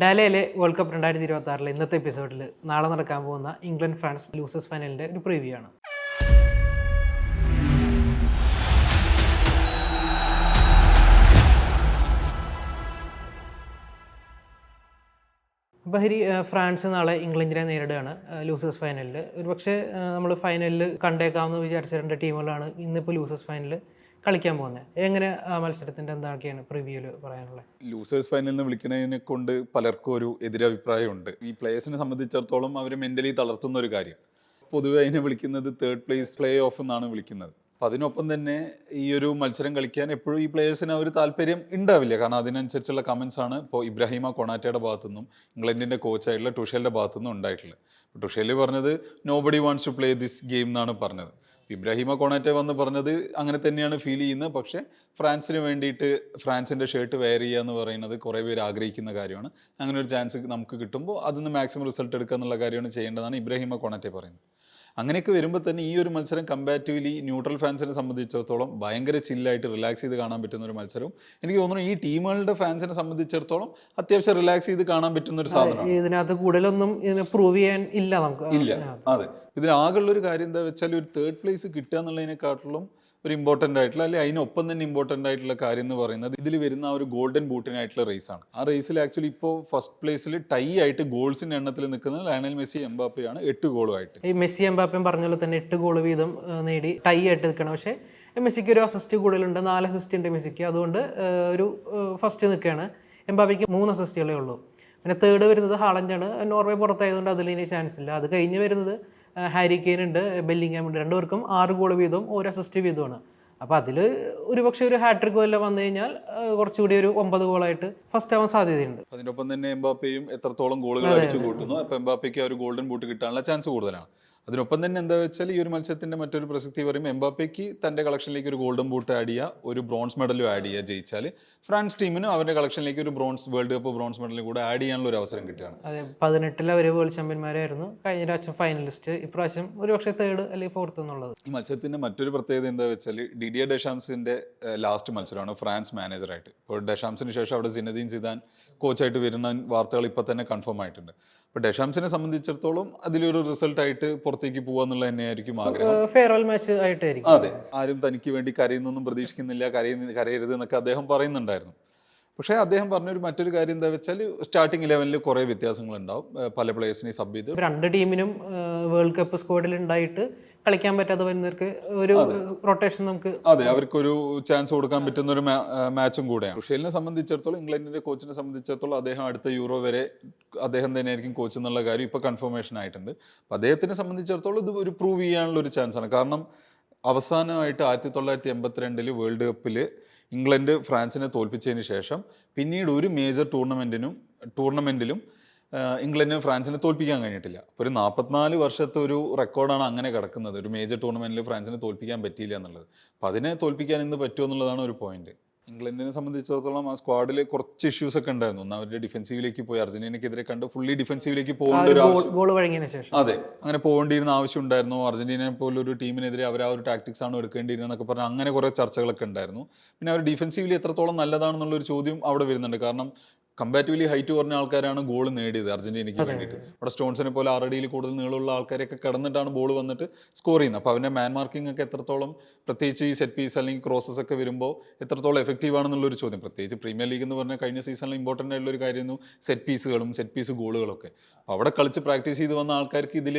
ഡാലയിലെ world cup 2026 ഇന്നത്തെ എപ്പിസോഡിൽ നാളെ നടക്കാൻ പോകുന്ന ഇംഗ്ലണ്ട് ഫ്രാൻസ് ലൂസേഴ്സ് ഫൈനലിൻ്റെ ഒരു പ്രിവ്യൂ ആണ്. ബഹരി ഫ്രാൻസ് നാളെ ഇംഗ്ലണ്ടിനെ നേരിടുകയാണ് ലൂസേഴ്സ് ഫൈനലിൽ. ഒരുപക്ഷെ നമ്മൾ ഫൈനലിൽ കണ്ടേക്കാമെന്ന് വിചാരിച്ച രണ്ട് ടീമുകളാണ് ഇന്നിപ്പോൾ ലൂസേഴ്സ് ഫൈനലിൽ കളിക്കാൻ പോകുന്നത്. എങ്ങനെ ആ മത്സരത്തിൻ്റെ എന്തൊക്കെയാണ് പ്രിവ്യൂവിൽ പറയാനുള്ളത്? ലൂസേഴ്സ് ഫൈനലിന് വിളിക്കുന്നതിനെ കൊണ്ട് പലർക്കും ഒരു എതിരഭിപ്രായമുണ്ട്. ഈ പ്ലേയേഴ്സിനെ സംബന്ധിച്ചിടത്തോളം അവർ മെന്റലി തളർത്തുന്ന ഒരു കാര്യം. പൊതുവെ അതിനെ വിളിക്കുന്നത് തേർഡ് പ്ലേസ് പ്ലേ ഓഫ് എന്നാണ് വിളിക്കുന്നത്. അപ്പം അതിനൊപ്പം തന്നെ ഈ ഒരു മത്സരം കളിക്കാൻ എപ്പോഴും ഈ പ്ലേയേഴ്സിന് ഒരു താല്പര്യം ഉണ്ടാവില്ല. കാരണം അതിനനുസരിച്ചുള്ള കമൻസ് ആണ് ഇപ്പോൾ ഇബ്രാഹിമ കൊണാറ്റയുടെ ഭാഗത്തുനിന്നും ഇംഗ്ലണ്ടിൻ്റെ കോച്ചായിട്ടുള്ള ടുഷേലിൻ്റെ ഭാഗത്തുനിന്നും ഉണ്ടായിട്ടുള്ളത്. ടുഷേൽ പറഞ്ഞത് nobody wants to play this game എന്നാണ് പറഞ്ഞത്. ഇബ്രാഹിമ കൊണാറ്റെ വന്ന് പറഞ്ഞത് അങ്ങനെ തന്നെയാണ് ഫീൽ ചെയ്യുന്നത്. പക്ഷേ ഫ്രാൻസിന് വേണ്ടിയിട്ട് ഫ്രാൻസിൻ്റെ ഷർട്ട് വെയർ ചെയ്യുക എന്ന് പറയുന്നത് കുറേ പേര് ആഗ്രഹിക്കുന്ന കാര്യമാണ്. അങ്ങനെ ഒരു ചാൻസ് നമുക്ക് കിട്ടുമ്പോൾ അതിന് മാക്സിമം റിസൾട്ട് എടുക്കുക എന്നുള്ള കാര്യമാണ് ചെയ്യേണ്ടതാണ് ഇബ്രാഹിമ കൊണാറ്റെ പറയുന്നത്. അങ്ങനെയൊക്കെ വരുമ്പോൾ തന്നെ ഈ ഒരു മത്സരം കമ്പാരിറ്റീവ്ലി ന്യൂട്രൽ ഫാൻസിനെ സംബന്ധിച്ചിടത്തോളം ഭയങ്കര ചില്ലായിട്ട് റിലാക്സ് ചെയ്ത് കാണാൻ പറ്റുന്ന ഒരു മത്സരവും എനിക്ക് തോന്നുന്നു ഈ ടീമുകളുടെ ഫാൻസിനെ സംബന്ധിച്ചിടത്തോളം അത്യാവശ്യം റിലാക്സ് ചെയ്ത് കാണാൻ പറ്റുന്ന ഒരു സാധനമാണ്. ഇതിനകത്ത് കൂടുതലൊന്നും ഇതിനെ പ്രൂവ് ചെയ്യാൻ ഇല്ല നമുക്ക്. ഇല്ല, അതെ. ഇതിനാകുള്ള ഒരു കാര്യം എന്താ വെച്ചാൽ ഒരു തേർഡ് പ്ലേസ് കിട്ടുക എന്നുള്ളതിനെക്കാട്ടിലും ഒരു ഇമ്പോർട്ടൻ്റ് ആയിട്ടുള്ള അല്ലെങ്കിൽ അതിനൊപ്പം തന്നെ ഇമ്പോർട്ടൻ്റ് ആയിട്ടുള്ള കാര്യം എന്ന് പറയുന്നത് ഇതിൽ വരുന്ന ആ ഒരു ഗോൾഡൻ ബൂട്ടിനായിട്ടുള്ള റേസാണ്. ആ റേസിൽ ആക്ച്വലി ഇപ്പോൾ ഫസ്റ്റ് പ്ലേസിൽ ടൈ ആയിട്ട് ഗോൾസിൻ്റെ എണ്ണത്തിൽ നിൽക്കുന്നത് ലയണൽ മെസ്സി എംബാപ്പയാണ് 8 ഗോളുമായിട്ട്. ഈ മെസ്സി എംബാപ്പയും പറഞ്ഞ പോലെ തന്നെ 8 ഗോൾ വീതം നേടി ടൈ ആയിട്ട് നിൽക്കണം. പക്ഷേ മെസ്സിക്ക് ഒരു അസിസ്റ്റ് കൂടുതലുണ്ട്, 4 അസിസ്റ്റ് ഉണ്ട് മെസ്സിക്ക്. അതുകൊണ്ട് ഒരു ഫസ്റ്റ് നിൽക്കുകയാണ്. എംബാപ്പയ്ക്ക് 3 അസിസ്റ്റുകളേ ഉള്ളൂ. പിന്നെ തേർഡ് വരുന്നത് ഹാളൻഡാണ്. നോർവേ പുറത്തായതുകൊണ്ട് അതിലിനി ചാൻസ് ഇല്ല. അത് കഴിഞ്ഞ് വരുന്നത് ഹാരി കെയ്ൻ ഉണ്ട്, ബെല്ലിംഗ്ഹാം ഉണ്ട്. രണ്ടുപേർക്കും 6 ഗോൾ വീതവും 1 അസിസ്റ്റ് വീതമാണ്. അപ്പോൾ അതിൽ ഒരുപക്ഷെ ഒരു ഹാട്രിക് വല്ല വന്നു കഴിഞ്ഞാൽ കുറച്ചുകൂടി ഒരു 9 ഗോളായിട്ട് ഫസ്റ്റ് ആവാൻ സാധ്യതയുണ്ട്. അതിനൊപ്പം തന്നെ എംബാപ്പയും എത്രത്തോളം ഗോളുകൾ അടിച്ചു കൂട്ടുന്നു, അപ്പോൾ എംബാപ്പയ്ക്ക് ആ ഒരു ഗോൾഡൻ ബൂട്ട് കിട്ടാനുള്ള ചാൻസ് കൂടുതലാണ്. അതിനൊപ്പം തന്നെ എന്താ വെച്ചാൽ ഈ ഒരു മത്സരത്തിന്റെ മറ്റൊരു പ്രസക്തി പറയുമ്പോൾ എംബാപ്പയ്ക്ക് തന്റെ കളക്ഷനിലേക്ക് ഒരു ഗോൾഡൻ ബൂട്ട് ആഡ് ചെയ്യുക, ഒരു ബ്രോൺസ് മെഡലും ആഡ് ചെയ്യുക ജയിച്ചാൽ ഫ്രാൻസ് ടീമിനും അവരുടെ കളക്ഷനിലേക്ക് ഒരു വേൾഡ് കപ്പ് ബ്രോൺസ് മെഡലും കൂടെ ആഡ് ചെയ്യാനുള്ള ഒരു അവസരം കിട്ടുകയാണ്. അതെ, 18 അവർ വേൾഡ് ചാമ്പ്യന്മാരായിരുന്നു. കഴിഞ്ഞ പ്രാവശ്യം ഫൈനലിസ്റ്റ്, ഇപ്രാവശ്യം ഒരുപക്ഷെ തേർഡ് അല്ലെങ്കിൽ ഫോർത്ത് എന്നുള്ളത്. ഈ മത്സരത്തിന്റെ മറ്റൊരു പ്രത്യേകത എന്താ വെച്ചാൽ ഡിഡിയർ ഡെഷാംസിന്റെ ലാസ്റ്റ് മത്സരമാണ് ഫ്രാൻസ് മാനേജറായിട്ട്. ഇപ്പോൾ ഡെഷാംസിന് ശേഷം അവിടെ സിനദീൻ സിദാൻ കോച്ചായിട്ട് വരുന്ന വാർത്തകൾ ഇപ്പം തന്നെ കൺഫേം ആയിട്ടുണ്ട്. അപ്പോൾ ഡെഷാംസിനെ സംബന്ധിച്ചിടത്തോളം അതിലൊരു റിസൾട്ടായിട്ട് പുറത്തേക്ക് പോകാന്നുള്ളത് തന്നെയായിരിക്കും ആഗ്രഹം. ഫെയർവെൽ മാച്ച് ആയിട്ടായിരിക്കും. അതെ, ആരും തനിക്ക് വേണ്ടി കരയുന്നൊന്നും പ്രതീക്ഷിക്കുന്നില്ല, കരയരുത് എന്നൊക്കെ അദ്ദേഹം പറയുന്നുണ്ടായിരുന്നു. പക്ഷേ അദ്ദേഹം പറഞ്ഞൊരു മറ്റൊരു കാര്യം എന്താ വെച്ചാൽ സ്റ്റാർട്ടിംഗ് 11 കുറേ വ്യത്യാസങ്ങൾ ഉണ്ടാവും. പല പ്ലേയേഴ്സിനെ സബ് ചെയ്ത് രണ്ട് ടീമിനും വേൾഡ് കപ്പ് സ്ക്വാഡിൽ ഉണ്ടായിട്ട് കളിക്കാൻ പറ്റാതെ വരുന്നവർക്ക് ഒരു റൊട്ടേഷൻ നമുക്ക് അതെ അവർക്കൊരു ചാൻസ് കൊടുക്കാൻ പറ്റുന്ന ഒരു മാച്ചും കൂടെയാണ്. റുഷേലിനെ സംബന്ധിച്ചിടത്തോളം ഇംഗ്ലണ്ടിന്റെ കോച്ചിനെ സംബന്ധിച്ചിടത്തോളം അദ്ദേഹം അടുത്ത യൂറോ വരെ അദ്ദേഹം തന്നെയായിരിക്കും കോച്ച് എന്നുള്ള കാര്യം ഇപ്പോൾ കൺഫർമേഷൻ ആയിട്ടുണ്ട്. അപ്പം അദ്ദേഹത്തിനെ സംബന്ധിച്ചിടത്തോളം ഇത് ഒരു പ്രൂവ് ചെയ്യാനുള്ള ഒരു ചാൻസാണ്. കാരണം അവസാനമായിട്ട് 1982 വേൾഡ് കപ്പിൽ ഇംഗ്ലണ്ട് ഫ്രാൻസിനെ തോൽപ്പിച്ചതിന് ശേഷം പിന്നീട് ഒരു മേജർ ടൂർണമെന്റിലും ഇംഗ്ലണ്ടിന് ഫ്രാൻസിനെ തോൽപ്പിക്കാൻ കഴിഞ്ഞിട്ടില്ല. അപ്പോൾ ഒരു 44 വർഷത്തെ ഒരു റെക്കോർഡാണ് അങ്ങനെ കിടക്കുന്നത്. ഒരു മേജർ ടൂർണമെന്റിൽ ഫ്രാൻസിനെ തോൽപ്പിക്കാൻ പറ്റിയില്ല എന്നുള്ളത്. അപ്പോൾ അതിനെ തോൽപ്പിക്കാൻ ഇന്ന് പറ്റുമോ എന്നുള്ളതാണ് ഒരു പോയിന്റ്. ഇംഗ്ലണ്ടിനെ സംബന്ധിച്ചിടത്തോളം ആ സ്ക്വാഡിൽ കുറച്ച് ഇഷ്യൂസ് ഒക്കെ ഉണ്ടായിരുന്നു. ഒന്ന് അവരുടെ ഡിഫൻസീവിലേക്ക് പോയി, അർജന്റീനയ്ക്കെതിരെ കണ്ട് ഫുള്ളി ഡിഫൻസീവിലേക്ക് പോകേണ്ട ഒരു ആവശ്യം, അതെ അങ്ങനെ പോകേണ്ടിയിരുന്ന ആവശ്യം ഉണ്ടായിരുന്നു. അർജന്റീനയെ പോലൊരു ടീമിനെതിരെ അവർ ആ ഒരു ടാക്ടിക്സ് ആണ് എടുക്കേണ്ടിയിരുന്നതെന്നൊക്കെ പറഞ്ഞാൽ അങ്ങനെ കുറേ ചർച്ചകളൊക്കെ ഉണ്ടായിരുന്നു. പിന്നെ അവർ ഡിഫൻസീവിലി എത്രത്തോളം നല്ലതാണെന്നുള്ളൊരു ചോദ്യം അവിടെ വരുന്നുണ്ട്. കാരണം കമ്പാരിറ്റീവ്ലി ഹൈറ്റ് കുറഞ്ഞ ആൾക്കാരാണ് ഗോൾ നേടിയത് അർജന്റീനയ്ക്ക് വേണ്ടിയിട്ട്. അവിടെ സ്റ്റോൺസിനെ പോലെ 6 അടിയിൽ കൂടുതൽ നീളമുള്ള ആൾക്കാരെയൊക്കെ കടന്നിട്ടാണ് ബോൾ വന്നിട്ട് സ്കോർ ചെയ്യുന്നത്. അപ്പോൾ അവൻ്റെ മാൻ മാർക്കിംഗ് ഒക്കെ എത്രത്തോളം, പ്രത്യേകിച്ച് ഈ സെറ്റ് പീസ് അല്ലെങ്കിൽ ക്രോസസ് ഒക്കെ വരുമ്പോൾ എത്രത്തോളം എഫക്റ്റീവ് ആണെന്നുള്ളൊരു ചോദ്യം. പ്രത്യേകിച്ച് പ്രീമിയർ ലീഗ് എന്ന് പറഞ്ഞാൽ കഴിഞ്ഞ സീസണിൽ ഇമ്പോർട്ടൻ്റ് ആയിട്ടുള്ള ഒരു കാര്യമായിരുന്നു സെറ്റ് പീസ് ഗോളുകളൊക്കെ. അപ്പോൾ അവിടെ കളിച്ച് പ്രാക്ടീസ് ചെയ്ത് വന്ന ആൾക്കാർക്ക് ഇതിൽ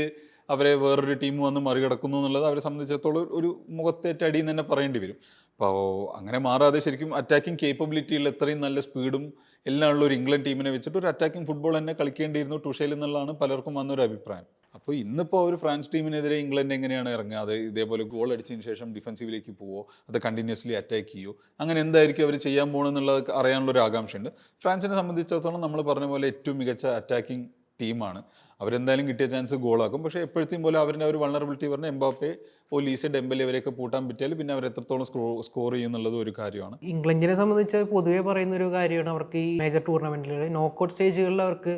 അവരെ വേറൊരു ടീം വന്ന് മറികടക്കുന്നു എന്നുള്ളത് അവരെ സംബന്ധിച്ചിടത്തോളം ഒരു മുഖത്തേറ്റ അടി എന്ന് തന്നെ പറയേണ്ടി വരും. അപ്പോൾ അങ്ങനെ മാറാതെ ശരിക്കും അറ്റാക്കിംഗ് കേപ്പബിലിറ്റിയുള്ള എത്രയും നല്ല സ്പീഡും എല്ലാം ഉള്ള ഒരു ഇംഗ്ലണ്ട് ടീമിനെ വെച്ചിട്ട് ഒരു അറ്റാക്കിംഗ് ഫുട്ബോൾ തന്നെ കളിക്കേണ്ടിയിരുന്നു ടുഷേൽ എന്നുള്ളതാണ് പലർക്കും വന്നൊരു അഭിപ്രായം. അപ്പോൾ ഇന്നിപ്പോൾ ഒരു ഫ്രാൻസ് ടീമിനെതിരെ ഇംഗ്ലണ്ട് എങ്ങനെയാണ് ഇറങ്ങുക? അത് ഇതേപോലെ ഗോൾ അടിച്ചതിന് ശേഷം ഡിഫൻസീവിലേക്ക് പോവോ, അത് കണ്ടിന്യൂസ്ലി അറ്റാക്ക് ചെയ്യുമോ, അങ്ങനെ എന്തായിരിക്കും അവർ ചെയ്യാൻ പോകണമെന്നുള്ളത് അറിയാനുള്ളൊരു ആകാംക്ഷയുണ്ട്. ഫ്രാൻസിനെ സംബന്ധിച്ചിടത്തോളം നമ്മൾ പറഞ്ഞ പോലെ ഏറ്റവും മികച്ച അറ്റാക്കിംഗ് ടീമാണ്. അവരെന്തായാലും കിട്ടിയ ചാൻസ് ഗോളാക്കും. പക്ഷേ എപ്പോഴത്തെയും പോലെ അവരുടെ ഒരു വൾണറബിലിറ്റി പറഞ്ഞാൽ എംബാപ്പെ, ഒലീസെ, ഡെമ്പലെ അവരെയൊക്കെ പൂട്ടാൻ പറ്റിയാൽ പിന്നെ അവർ എത്രത്തോളം സ്കോർ ചെയ്യുന്നുള്ളത് ഒരു കാര്യമാണ്. ഇംഗ്ലണ്ടിനെ സംബന്ധിച്ച് പൊതുവെ പറയുന്ന ഒരു കാര്യമാണ് അവർക്ക് ഈ മേജർ ടൂർണമെന്റിൽ നോക്കൗട്ട് സ്റ്റേജുകളിൽ അവർക്ക്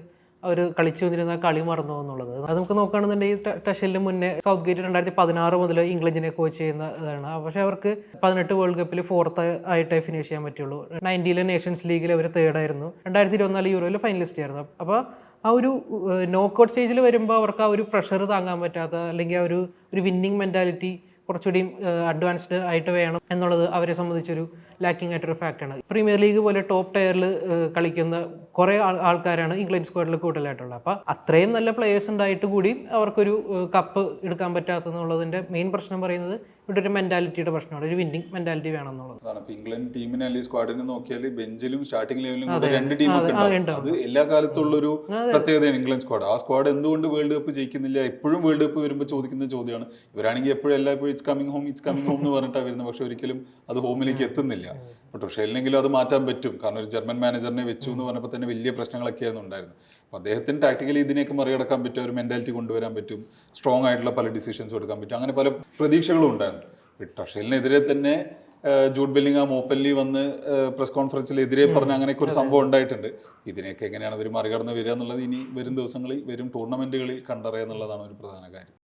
അവർ കളിച്ചു വന്നിരുന്ന കളി മറന്നു എന്നുള്ളത്. അത് നമുക്ക് നോക്കുകയാണെന്നുണ്ടെങ്കിൽ ടഷലിന് മുന്നേ സൗത്ത് ഗേറ്റ് 2016 മുതൽ ഇംഗ്ലണ്ടിനെ കോച്ച് ചെയ്യുന്നതാണ്. പക്ഷേ അവർക്ക് 18 വേൾഡ് കപ്പിൽ 4th ആയിട്ടേ ഫിനിഷ് ചെയ്യാൻ പറ്റുള്ളൂ. 90 നേഷൻസ് ലീഗിൽ അവർ 3rd ആയിരുന്നു. 2024 യൂറോയിൽ ഫൈനലിസ്റ്റ് ആയിരുന്നു. അപ്പോൾ ആ ഒരു നോക്കൗട്ട് സ്റ്റേജിൽ വരുമ്പോൾ അവർക്ക് ആ ഒരു പ്രഷർ താങ്ങാൻ പറ്റാത്ത, അല്ലെങ്കിൽ ആ ഒരു വിന്നിങ് മെൻറ്റാലിറ്റി കുറച്ചുകൂടി അഡ്വാൻസ്ഡ് ആയിട്ട് വേണം എന്നുള്ളത് അവരെ സംബന്ധിച്ചൊരു ലാക്കിംഗ് ആയിട്ടൊരു ഫാക്റ്റാണ്. പ്രീമിയർ ലീഗ് പോലെ ടോപ്പ് ടയറിൽ കളിക്കുന്ന കുറേ ആൾക്കാരാണ് ഇംഗ്ലണ്ട് സ്ക്വാഡിൽ കൂടുതലായിട്ടുള്ളത്. അപ്പോൾ അത്രയും നല്ല പ്ലേയേഴ്സ് ഉണ്ടായിട്ട് കൂടി അവർക്കൊരു കപ്പ് എടുക്കാൻ പറ്റാത്തതെന്നുള്ളതിൻ്റെ മെയിൻ പ്രശ്നം പറയുന്നത് ഇവിടെ ഒരു മെൻറ്റാലിറ്റിയുടെ പ്രശ്നമാണ്. ഒരു വിന്നിങ് മെൻറ്റാലിറ്റി വേണം എന്നുള്ളത്. ഇപ്പൊ ഇംഗ്ലണ്ട് ടീമിനെ അല്ലെങ്കിൽ സ്ക്വാഡിനെ നോക്കിയാൽ ബെഞ്ചിലും സ്റ്റാർട്ടിംഗ് ലെവലിലും കൂടെ 2 ടീമൊക്കെ ഉണ്ടാവും. അത് എല്ലാ കാലത്തുള്ളൊരു പ്രത്യേകതയാണ് ഇംഗ്ലണ്ട് സ്ക്വാഡ്. ആ സ്ക്വാഡ് എന്തുകൊണ്ട് വേൾഡ് കപ്പ് ജയിക്കുന്നില്ല? എപ്പോഴും വേൾഡ് കപ്പ് വരുമ്പോൾ ചോദിക്കുന്ന ചോദ്യമാണ്. ഇവരാണെങ്കിൽ എപ്പോഴും എല്ലായ്പ്പോഴും ഇറ്റ്സ് കമ്മിങ് ഹോം എന്ന് പറഞ്ഞിട്ടാണ് വരുന്നത്. പക്ഷെ ഒരിക്കലും അത് ഹോമിലേക്ക് എത്തുന്നില്ല. പക്ഷേ എല്ലെങ്കിലും അത് മാറ്റാൻ പറ്റും. കാരണം ഒരു ജർമ്മൻ മാനേജറിനെ വെച്ചു എന്ന് പറഞ്ഞപ്പോൾ തന്നെ വലിയ പ്രശ്നങ്ങളൊക്കെയായിരുന്നു ഉണ്ടായിരുന്നത്. അപ്പോൾ അദ്ദേഹത്തിന് ടാക്ടിക്കലി ഇതിനെയൊക്കെ മറികടക്കാൻ പറ്റും, ഒരു മെന്റാലിറ്റി കൊണ്ടുവരാൻ പറ്റും, സ്ട്രോങ് ആയിട്ടുള്ള പല ഡിസിഷൻസ് എടുക്കാൻ പറ്റും. അങ്ങനെ പല പ്രതീക്ഷകളും ഉണ്ടായിരുന്നു. ടഷലിനെതിരെ തന്നെ ജൂഡ് ബെല്ലിംഗാം ഓപ്പൻലി വന്ന് പ്രസ് കോൺഫറൻസിൽ എതിരെ പറഞ്ഞ അങ്ങനെയൊക്കെ ഒരു സംഭവം ഉണ്ടായിട്ടുണ്ട്. ഇതിനെയൊക്കെ എങ്ങനെയാണ് ഇവർ മറികടന്ന് വരിക എന്നുള്ളത് ഇനി വരും ദിവസങ്ങളിൽ, വരും ടൂർണമെന്റുകളിൽ കണ്ടറിയുക എന്നുള്ളതാണ് ഒരു പ്രധാന കാര്യം.